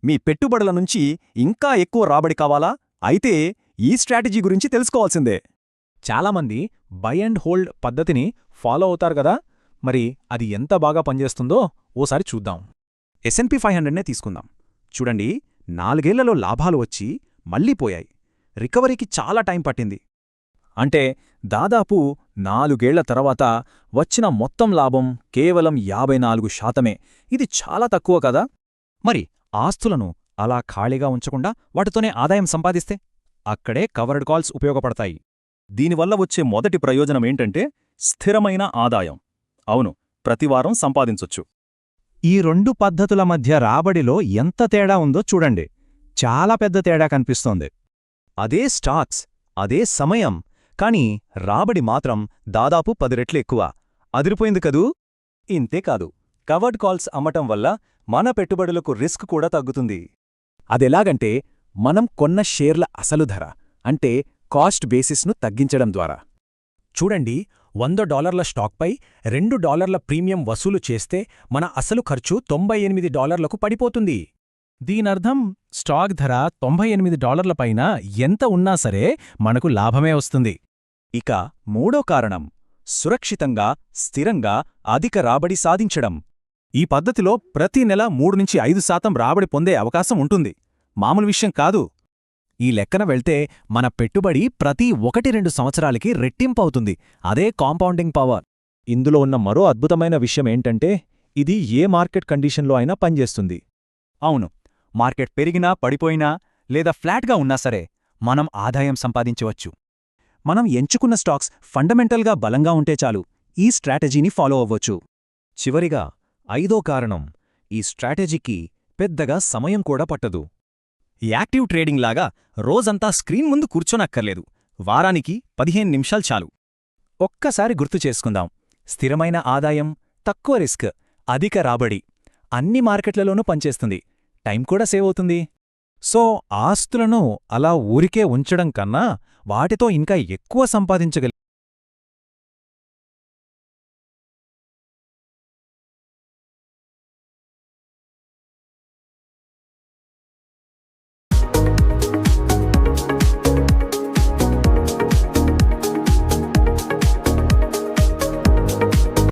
మీ పెట్టుబడుల నుంచి ఇంకా ఎక్కువ రాబడి కావాలా? అయితే ఈ స్ట్రాటజీ గురించి తెలుసుకోవాల్సిందే. చాలామంది బై అండ్ హోల్డ్ పద్ధతిని ఫాలో అవుతారు గదా, మరి అది ఎంత బాగా పనిచేస్తుందో ఓసారి చూద్దాం. S&P 500నే తీసుకుందాం. చూడండి, 4 ఏళ్లలో లాభాలు వచ్చి మళ్ళీ పోయాయి. రికవరీకి చాలా టైం పట్టింది. అంటే దాదాపు 4 ఏళ్ల తర్వాత వచ్చిన మొత్తం లాభం కేవలం 54%. ఇది చాలా తక్కువ కదా. మరి ఆస్తులను అలా ఖాళీగా ఉంచకుండా వాటితోనే ఆదాయం సంపాదిస్తే? అక్కడే కవర్డ్ కాల్స్ ఉపయోగపడతాయి. దీనివల్ల వచ్చే మొదటి ప్రయోజనమేంటంటే స్థిరమైన ఆదాయం. అవును, ప్రతివారం సంపాదించొచ్చు. ఈ 2 పద్ధతుల మధ్య రాబడిలో ఎంత తేడా ఉందో చూడండి. చాలా పెద్ద తేడా కనిపిస్తోంది. అదే స్టాక్స్, అదే సమయం, కానీ రాబడి మాత్రం దాదాపు 10 రెట్లు ఎక్కువ. అదిరిపోయింది కదూ! ఇంతేకాదు, కవర్డ్ కాల్స్ అమ్మటం వల్ల మన పెట్టుబడులకు రిస్క్ కూడా తగ్గుతుంది. అదెలాగంటే మనం కొన్న షేర్ల అసలు ధర అంటే కాస్ట్ బేసిస్ను తగ్గించడం ద్వారా. చూడండి, $100 స్టాక్పై $2 ప్రీమియం వసూలు చేస్తే మన అసలు ఖర్చు $98కు పడిపోతుంది. దీనర్థం స్టాక్ ధర $98 పైన ఎంత ఉన్నా సరే మనకు లాభమే వస్తుంది. ఇక మూడో కారణం, సురక్షితంగా, స్థిరంగా అధిక రాబడి సాధించడం. ఈ పద్ధతిలో ప్రతి నెల 3-5% రాబడి పొందే అవకాశం ఉంటుంది. మామూలు విషయం కాదు. ఈ లెక్కన వెళ్తే మన పెట్టుబడి ప్రతి 1-2 సంవత్సరాలకి రెట్టింపవుతుంది. అదే కాంపౌండింగ్ పవర్. ఇందులో ఉన్న మరో అద్భుతమైన విషయమేంటంటే ఇది ఏ మార్కెట్ కండిషన్లో అయినా పనిచేస్తుంది. అవును, మార్కెట్ పెరిగినా, పడిపోయినా లేదా ఫ్లాట్గా ఉన్నా సరే మనం ఆదాయం సంపాదించవచ్చు. మనం ఎంచుకున్న స్టాక్స్ ఫండమెంటల్గా బలంగా ఉంటే చాలు, ఈ స్ట్రాటజీని ఫాలో అవ్వచ్చు. చివరిగా 5దో కారణం, ఈ స్ట్రాటజీకి పెద్దగా సమయం కూడా పట్టదు. యాక్టివ్ ట్రేడింగ్ లాగా రోజంతా స్క్రీన్ ముందు కూర్చోనక్కర్లేదు. వారానికి 15 నిమిషాలు చాలు. ఒక్కసారి గుర్తు చేసుకుందాం. స్థిరమైన ఆదాయం, తక్కువ రిస్క్, అధిక రాబడి అన్ని మార్కెట్లలోనూ పనిచేస్తుంది. టైం కూడా సేవ్ అవుతుంది. సో ఆస్తులను అలా ఊరికే ఉంచడం కన్నా వాటితో ఇంకా ఎక్కువ సంపాదించగలిగితే